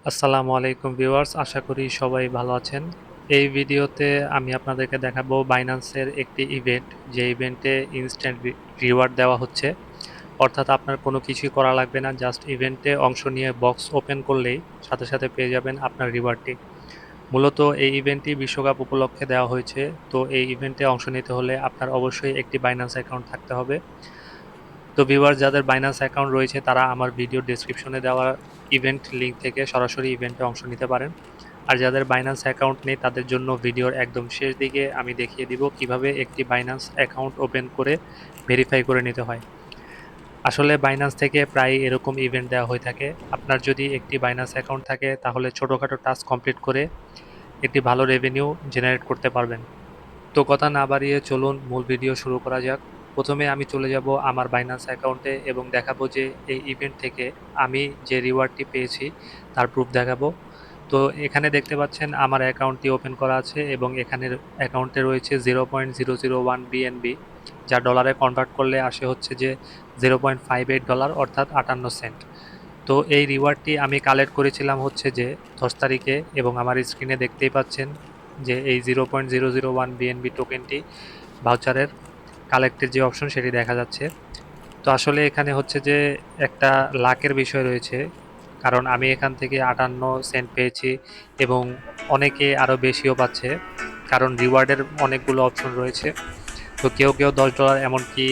আসসালামু আলাইকুম ভিউয়ার্স, আশা করি সবাই ভালো আছেন। এই ভিডিওতে আমি আপনাদেরকে দেখাবো বাইন্যান্সের একটি ইভেন্ট, যে ইভেন্টে ইনস্ট্যান্ট রিওয়ার্ড দেওয়া হচ্ছে। অর্থাৎ আপনার কোনো কিছুই করা লাগবে না, জাস্ট ইভেন্টে অংশ নিয়ে বক্স ওপেন করলেই সাথে সাথে পেয়ে যাবেন আপনার রিওয়ার্ডটি। মূলত এই ইভেন্টটি বিশ্বকাপ উপলক্ষে দেওয়া হয়েছে। তো এই ইভেন্টে অংশ নিতে হলে আপনার অবশ্যই একটি বাইন্যান্স অ্যাকাউন্ট থাকতে হবে। তো ভিউয়ার্স, যাদের বাইন্যান্স অ্যাকাউন্ট রয়েছে তারা আমার ভিডিও ডেসক্রিপশনে দেওয়া ইভেন্ট লিংক থেকে সরাসরি ইভেন্টে অংশ নিতে পারেন। আর যাদের বাইন্যান্স অ্যাকাউন্ট নেই তাদের জন্য ভিডিওর একদম শেষ দিকে আমি দেখিয়ে দিব কিভাবে একটি বাইন্যান্স অ্যাকাউন্ট ওপেন করে ভেরিফাই করে নিতে হয়। আসলে বাইন্যান্স থেকে প্রায় এরকম ইভেন্ট দেওয়া হয়ে থাকে। আপনার যদি একটি বাইন্যান্স অ্যাকাউন্ট থাকে তাহলে ছোটোখাটো টাস্ক কমপ্লিট করে একটি ভালো রেভিনিউ জেনারেট করতে পারবেন। তো কথা না বাড়িয়ে চলুন মূল ভিডিও শুরু করা যাক। প্রথমে আমি চলে যাব আমার বাইন্যান্স অ্যাকাউন্টে এবং দেখাবো যে এই ইভেন্ট থেকে আমি যে রিওয়ার্ডটি পেয়েছি তার প্রুফ দেখাবো। তো এখানে দেখতে পাচ্ছেন আমার অ্যাকাউন্টটি ওপেন করা আছে এবং এখানের অ্যাকাউন্টে রয়েছে 0.001 বিএনবি, যা ডলারে কনভার্ট করলে আসে হচ্ছে যে $0.58, অর্থাৎ 58 সেন্ট। তো এই রিওয়ার্ডটি আমি কালেক্ট করেছিলাম হচ্ছে যে 10 তারিখে, এবং আমার স্ক্রিনে দেখতেই পাচ্ছেন যে এই 0.001 বিএনবি টোকেনটি ভাউচারের কালেক্টের যে অপশন সেটি দেখা যাচ্ছে। তো আসলে এখানে হচ্ছে যে একটা লাকের বিষয় রয়েছে, কারণ আমি এখান থেকে 58 সেন্ট পেয়েছি এবং অনেকে আরও বেশিও পাচ্ছে, কারণ রিওয়ার্ডের অনেকগুলো অপশন রয়েছে। তো কেউ কেউ $10, এমনকি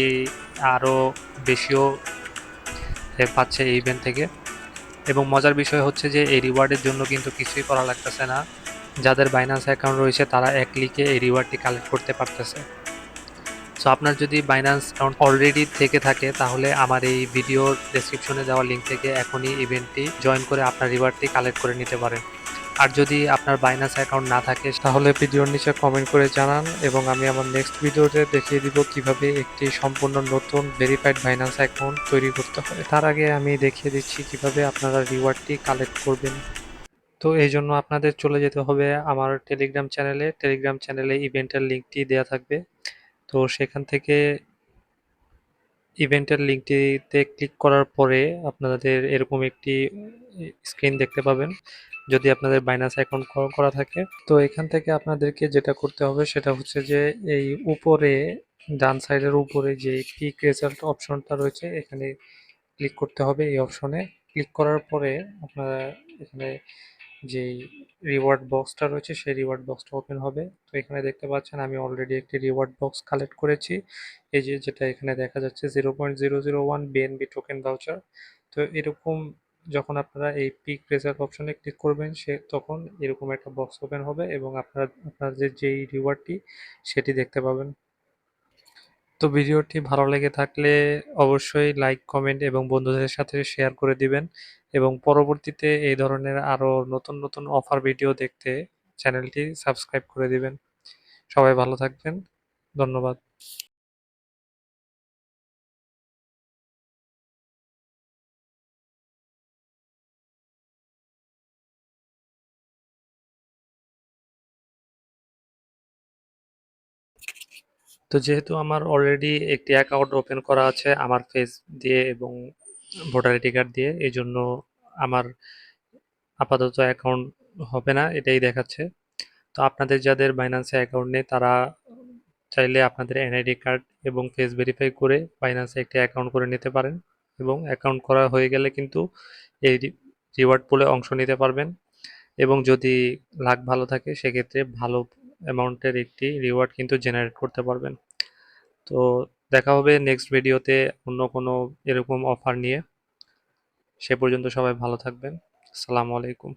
আরও বেশিও পাচ্ছে এই ইভেন্ট থেকে। এবং মজার বিষয় হচ্ছে যে এই রিওয়ার্ডের জন্য কিন্তু কিছুই করা লাগতেছে না। যাদের বাইন্যান্স অ্যাকাউন্ট রয়েছে তারা এক ক্লিকে এই রিওয়ার্ডটি কালেক্ট করতে পারতেছে। সো আপনার যদি বাইন্যান্স অ্যাকাউন্ট অলরেডি থেকে থাকে তাহলে আমার এই ভিডিওর ডেসক্রিপশনে দেওয়া লিঙ্ক থেকে এখনই ইভেন্টটি জয়েন করে আপনার রিওয়ার্ডটি কালেক্ট করে নিতে পারেন। আর যদি আপনার বাইন্যান্স অ্যাকাউন্ট না থাকে তাহলে ভিডিওর নিচে কমেন্ট করে জানান, এবং আমি আমার নেক্সট ভিডিওতে দেখিয়ে দিব কিভাবে একটি সম্পূর্ণ নতুন ভেরিফাইড বাইন্যান্স অ্যাকাউন্ট তৈরি করতে হয়। তার আগে আমি দেখিয়ে দিচ্ছি কিভাবে আপনারা রিওয়ার্ডটি কালেক্ট করবেন। তো এই জন্য আপনাদের চলে যেতে হবে আমার টেলিগ্রাম চ্যানেলে ইভেন্টের লিঙ্কটি দেওয়া থাকবে। তো সেখান থেকে ইভেন্টের লিঙ্কটিতে ক্লিক করার পরে আপনাদের এরকম একটি স্ক্রিন দেখতে পাবেন, যদি আপনাদের বাইন্যান্স অ্যাকাউন্ট করা থাকে। তো এখান থেকে আপনাদেরকে যেটা করতে হবে সেটা হচ্ছে যে এই উপরে ডান সাইডের উপরে যে পিক রেজাল্ট অপশনটা রয়েছে এখানে ক্লিক করতে হবে। এই অপশনে ক্লিক করার পরে আপনারা এখানে যেই রিওয়ার্ড বক্সটা রয়েছে সেই রিওয়ার্ড বক্সটা ওপেন হবে। তো এখানে দেখতে পাচ্ছেন আমি অলরেডি একটি রিওয়ার্ড বক্স কালেক্ট করেছি, এই যে যেটা এখানে দেখা যাচ্ছে 0.001 বিএনবি টোকেন ভাউচার। তো এরকম যখন আপনারা এই পিক রেজাল্ট অপশনে ক্লিক করবেন তখন এরকম একটা বক্স ওপেন হবে এবং আপনারা আপনাদের যেই রিওয়ার্ডটি সেটি দেখতে পাবেন। তো ভিডিওটি ভালো লেগে থাকলে অবশ্যই লাইক, কমেন্ট এবং বন্ধুদের সাথে শেয়ার করে দিবেন, এবং পরবর্তীতে এই ধরনের আরো নতুন নতুন অফার ভিডিও দেখতে চ্যানেলটি সাবস্ক্রাইব করে দিবেন। সবাই ভালো থাকবেন। ধন্যবাদ। তো যেহেতু আমার অলরেডি একটি অ্যাকাউন্ট ওপেন করা আছে আমার ফেস দিয়ে এবং ভোটার আইডি কার্ড দিয়ে, এই জন্য আমার আপাতত অ্যাকাউন্ট হবে না এটাই দেখাচ্ছে। তো আপনাদের যাদের বাইন্যান্সে অ্যাকাউন্ট নেই তারা চাইলে আপনাদের এনআইডি কার্ড এবং ফেস ভেরিফাই করে বাইন্যান্সে একটি অ্যাকাউন্ট করে নিতে পারেন, এবং অ্যাকাউন্ট করা হয়ে গেলে কিন্তু এই রিওয়ার্ড পুলে অংশ নিতে পারবেন। এবং যদি লাক ভালো থাকে সেক্ষেত্রে ভালো অ্যামাউন্টের একটি রিওয়ার্ড কিন্তু জেনারেট করতে পারবেন। তো দেখা হবে নেক্সট ভিডিওতে অন্য কোনো এরকম অফার নিয়ে। সে পর্যন্ত সবাই ভালো থাকবেন। আসসালামু আলাইকুম।